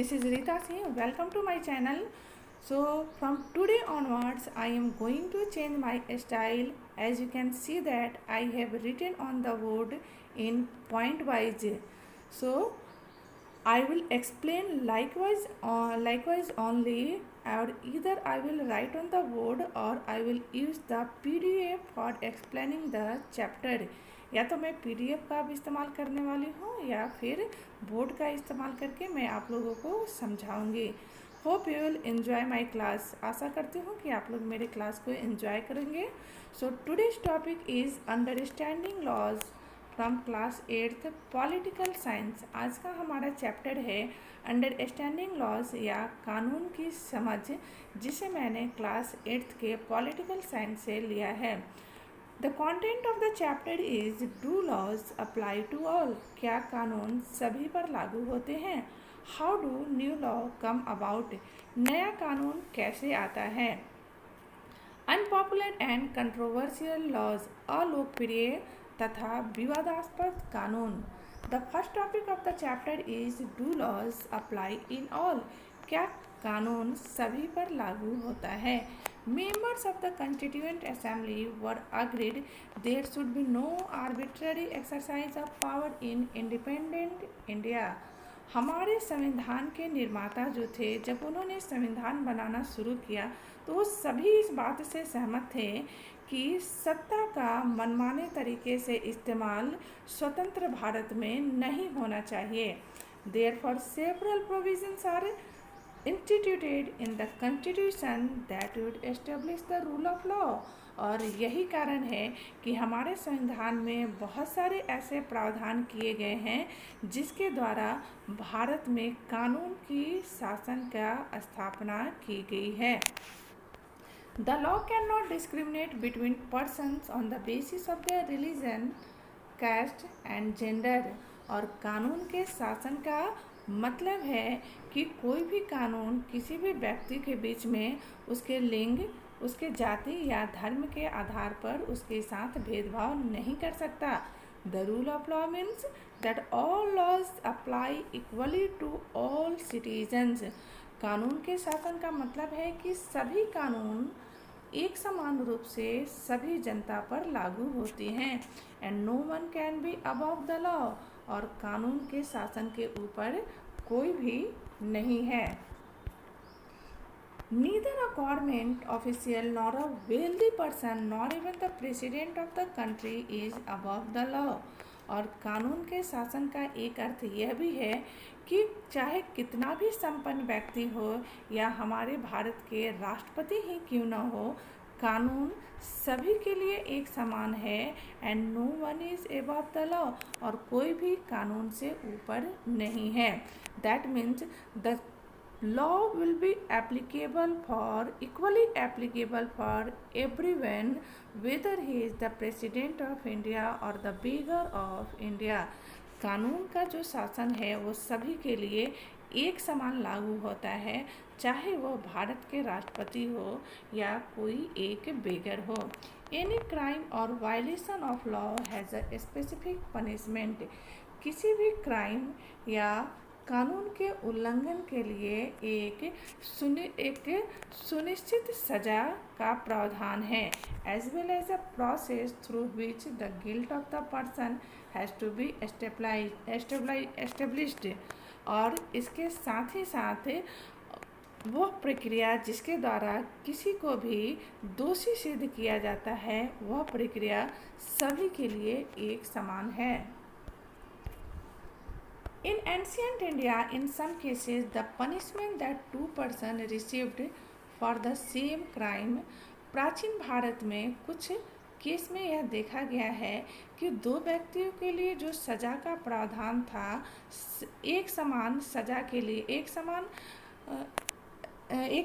this is Rita Singh. Welcome to my channel. So from today onwards I am going to change my style. As you can see that I have written on the board in point wise. So I will explain likewise only, or either I will write on the board or I will use the PDF for explaining the chapter. या तो मैं PDF का भी इस्तेमाल करने वाली हूँ या फिर बोर्ड का इस्तेमाल करके मैं आप लोगों को समझाऊंगी. Hope you will enjoy my class. आशा करती हूँ कि आप लोग मेरे क्लास को एंजॉय करेंगे. So today's topic is understanding laws from class 8th political science. आज का हमारा चैप्टर है अंडरस्टैंडिंग लॉज या कानून की समझ, जिसे मैंने क्लास 8th के पॉलिटिकल साइंस से लिया है. The content of the chapter is do laws apply to all. क्या कानून सभी पर लागू होते हैं. How do new law come about. नया कानून कैसे आता है. Unpopular and controversial laws. अलोकप्रिय तथा विवादास्पद कानून. The first topic of the chapter is do laws apply in all. क्या कानून सभी पर लागू होता है. Members of the Constituent Assembly were agreed there should be no arbitrary exercise of power in independent India. हमारे संविधान के निर्माता जो थे, जब उन्होंने संविधान बनाना शुरू किया तो वो सभी इस बात से सहमत थे कि सत्ता का मनमाने तरीके से इस्तेमाल स्वतंत्र भारत में नहीं होना चाहिए. Therefore, several provisions are instituted in the constitution that would establish the rule of law. और यही कारण है कि हमारे संविधान में बहुत सारे ऐसे प्रावधान किए गए हैं जिसके द्वारा भारत में कानून की शासन का स्थापना की गई है. The law cannot discriminate between persons on the basis of their religion, caste and gender. और कानून के शासन का मतलब है कि कोई भी कानून किसी भी व्यक्ति के बीच में उसके लिंग, उसके जाति या धर्म के आधार पर उसके साथ भेदभाव नहीं कर सकता. The rule of law means that all laws apply equally to all citizens. कानून के शासन का मतलब है कि सभी कानून एक समान रूप से सभी जनता पर लागू होती हैं. And no one can be above the law. और कानून के शासन के ऊपर कोई भी नहीं है. Neither a government official nor a wealthy person nor even the president of the country is above the law. और कानून के शासन का एक अर्थ यह भी है कि चाहे कितना भी संपन्न व्यक्ति हो या हमारे भारत के राष्ट्रपति ही क्यों न हो, कानून सभी के लिए एक समान है. And no one is above the law. और कोई भी कानून से ऊपर नहीं है. That means the law will be equally applicable for everyone, whether he is the president of India or the beggar of India. कानून का जो शासन है वो सभी के लिए एक समान लागू होता है, चाहे वो भारत के राष्ट्रपति हो या कोई एक बेगर हो. एनी क्राइम और violation of law has a specific punishment. किसी भी क्राइम या कानून के उल्लंघन के लिए एक सुनिश्चित सजा का प्रावधान है. As well as a process through which the guilt of the person has to be established. और इसके साथ ही साथ वह प्रक्रिया जिसके द्वारा किसी को भी दोषी सिद्ध किया जाता है, वह प्रक्रिया सभी के लिए एक समान है. In ancient India, in some cases, the punishment that two persons received for the same crime. प्राचीन भारत में कुछ केस में यह देखा गया है कि दो व्यक्तियों के लिए जो सजा का प्रावधान था, एक समान सजा के लिए एक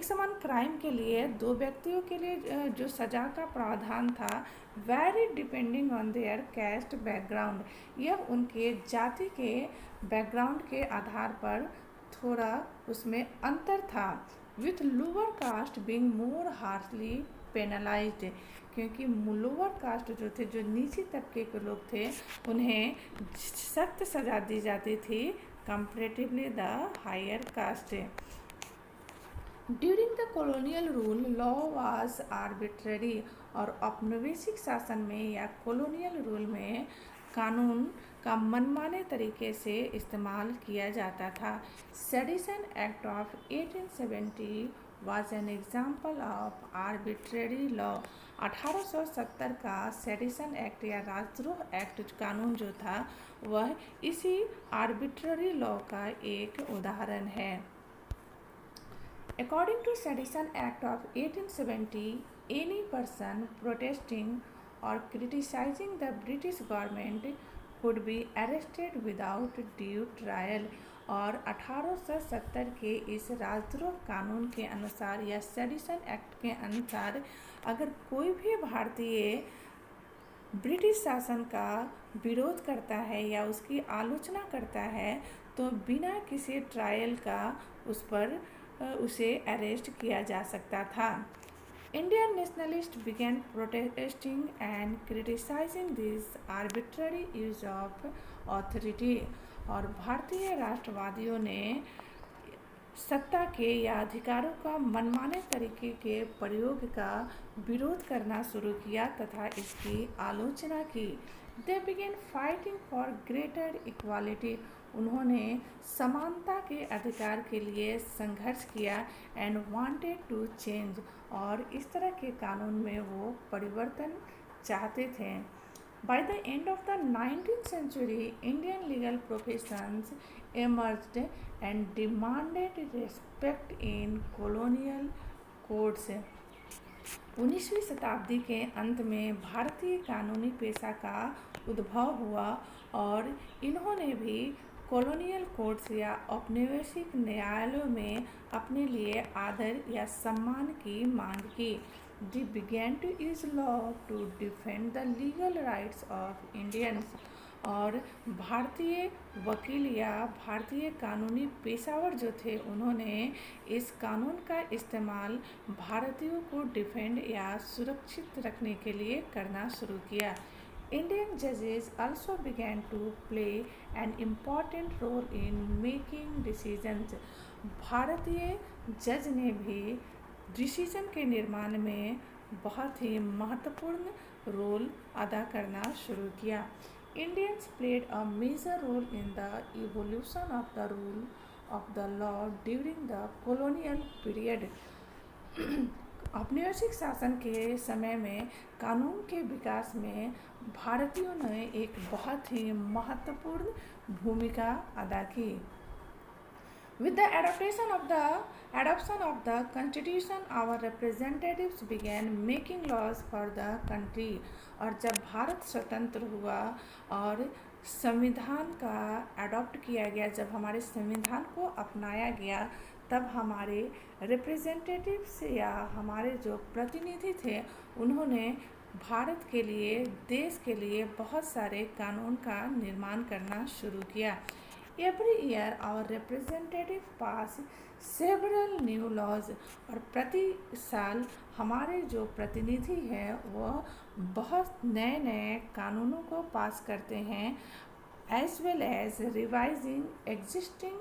समान क्राइम के लिए दो व्यक्तियों के लिए जो सजा का प्रावधान था, vary depending on their caste background. यह उनके जाति के बैकग्राउंड के आधार पर थोड़ा उसमें अंतर था. With lower caste being more harshly penalised. क्योंकि लोअर कास्ट जो थे, जो नीचे तबके के लोग थे, उन्हें सख्त सजा दी जाती थी, comparatively the higher caste. During the colonial rule law was arbitrary और औपनिवेशिक शासन में या कॉलोनियल रूल में कानून का मनमाने तरीके से इस्तेमाल किया जाता था। Sedition act of 1870 was an example of arbitrary law. 1870 का सेडिशन एक्ट या राजद्रोह एक्ट कानून जो था वह इसी आर्बिट्ररी लॉ का एक उदाहरण है। According to Sedition Act of 1870, any person protesting or criticizing the British government could be arrested without due trial. और 1870 के इस राजद्रोह कानून के अनुसार या सेडिशन एक्ट के अनुसार अगर कोई भी भारतीय ब्रिटिश शासन का विरोध करता है या उसकी आलोचना करता है तो बिना किसी ट्रायल का उसे अरेस्ट किया जा सकता था। Indian nationalist began protesting and criticising this arbitrary use of authority. और भारतीय राष्ट्रवादियों ने सत्ता के या अधिकारों का मनमाने तरीके के प्रयोग का विरोध करना शुरू किया तथा इसकी आलोचना की। They began fighting for greater equality. उन्होंने समानता के अधिकार के लिए संघर्ष किया एंड वांटेड टू चेंज। और इस तरह के कानून में वो परिवर्तन चाहते थे। By the end of the 19th century, Indian legal professions emerged and demanded respect in colonial courts. 19वीं शताब्दी के अंत में भारतीय कानूनी पेशा का उद्भव हुआ और इन्होंने भी कॉलोनियल कोर्ट्स या औपनिवेशिक न्यायालयों में अपने लिए आदर या सम्मान की मांग की। They began to use law to defend the legal rights of Indians. और भारतीय वकील या भारतीय कानूनी पेशावर जो थे उन्होंने इस कानून का इस्तेमाल भारतीयों को डिफेंड या सुरक्षित रखने के लिए करना शुरू किया। Indian judges also began to play an important role in making decisions. भारतीय जज ने भी डिसीजन के निर्माण में बहुत ही महत्वपूर्ण रोल अदा करना शुरू किया। Indians played a major role in the evolution of the rule of the law during the colonial period. औपनिवेशिक शासन के समय में कानून के विकास में भारतीयों ने एक बहुत ही महत्वपूर्ण भूमिका अदा की। With the adoption of the Constitution, our representatives began making laws for the country. और जब भारत स्वतंत्र हुआ और संविधान का अडॉप्ट किया गया, जब हमारे संविधान को अपनाया गया, तब हमारे रिप्रेजेंटेटिव्स या हमारे जो प्रतिनिधि थे उन्होंने भारत के लिए, देश के लिए बहुत सारे कानून का निर्माण करना शुरू किया। Every year our representative pass several new laws. और प्रति साल हमारे जो प्रतिनिधि हैं वह बहुत नए नए कानूनों को पास करते हैं as well as revising existing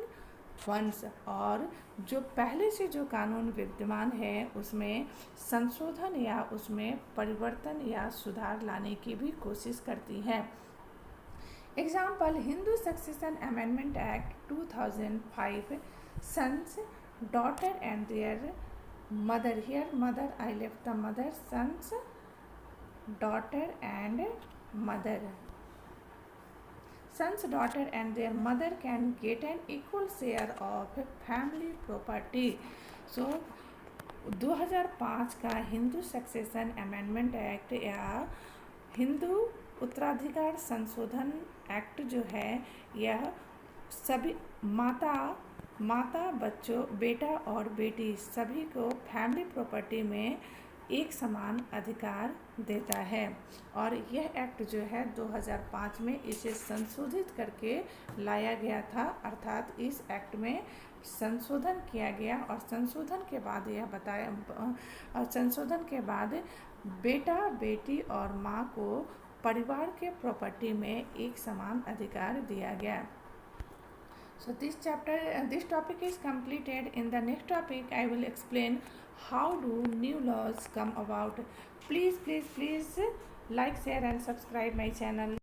ones. और जो पहले से जो कानून विद्यमान है उसमें संशोधन या उसमें परिवर्तन या सुधार लाने की भी कोशिश करती है। Example, Hindu Succession Amendment Act 2005, sons, daughter and their mother. Here mother, I left the mother, sons, daughter and mother. Sons, daughter and their mother can get an equal share of family property. So 2005 का Hindu succession amendment act या हिंदू उत्तराधिकार संशोधन act जो है यह सभी माता बच्चों, बेटा और बेटी सभी को फैमिली प्रॉपर्टी में एक समान अधिकार देता है। और यह एक्ट जो है 2005 में इसे संशोधित करके लाया गया था, अर्थात इस एक्ट में संशोधन किया गया और संशोधन के बाद यह बताया, संशोधन के बाद बेटा, बेटी और माँ को परिवार के प्रॉपर्टी में एक समान अधिकार दिया गया। So this topic is completed. In the next topic, I will explain how do new laws come about. Please like, share, and subscribe my channel.